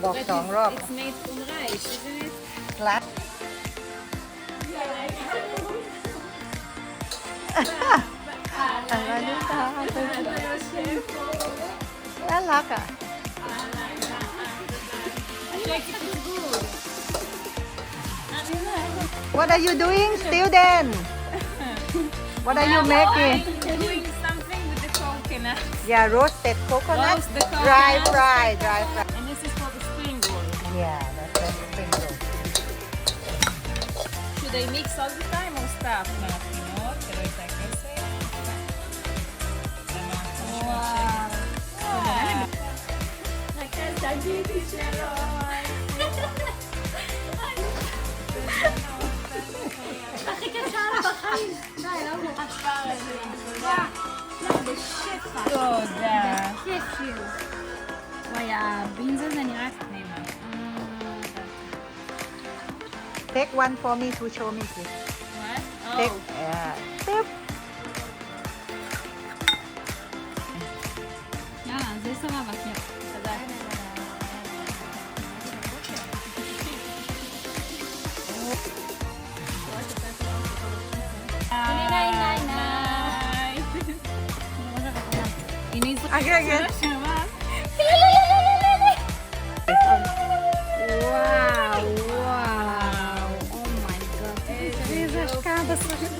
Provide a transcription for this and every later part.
บอกสองรอบ It's made from rice, isn't it? รัดอะไรนี่ตาน่ารักอ่ะ What are you doing still then? What are you making? I'm doing something with the coconut. Yeah, roasted coconut, Roast the coconut. dry fry. And this is for the spring roll. Yeah, that's the spring roll. Should I mix all the time or stop? No, pero esta cosa. Wow. הכי קצר בחיים. די, לא תודה. כיף יו. וואי, הבינז הזה נראה קצת נעימה. Take one for me to show me, please. What? Take, Oh. יאללה, זה סבבה, כיף. תודה. Again. וואו, וואו. אומייגאד. איזה השקעה בסרט.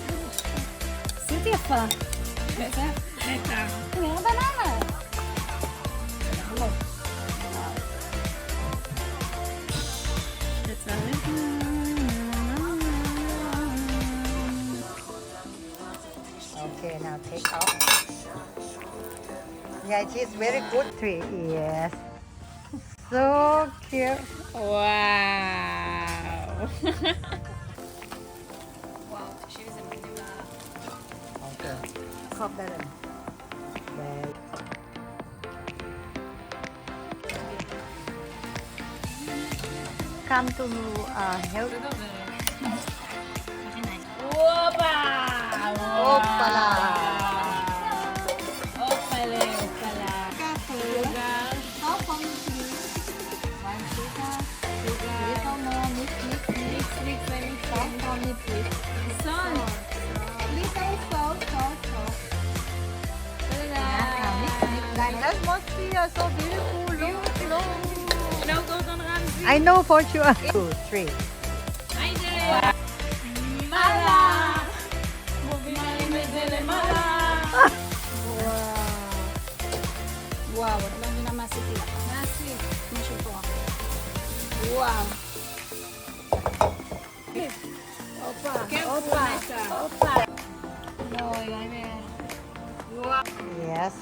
עשית יפה. בטח. נראה בננה. Okay, now take out. Yeah, it is very good tree. Yes. So cute. וואו. וואו, תקשיבי, זה מדהים לה... Okay. Crop that in. There. Come to help. הופה! הופלה. הופלה, הופלה. sugar. Little more, mix, Mix, let me salt for me, please. Salt. Little salt. Like atmosphere, so beautiful. Look. No, Gordon Ramsay. I know for sure. 2, 3. היידה. מלה. מובילים את זה למעלה. וואו, את לא מבינה מה עשיתי לך. מה עשית? משהו פה. וואו. הופה. לא, Yes.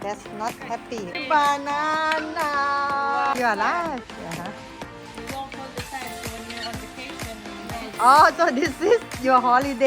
That's not happy. Banana. You are alive. Uh-huh. You won't hold the time, so when you're on vacation, Oh, so this is your holiday.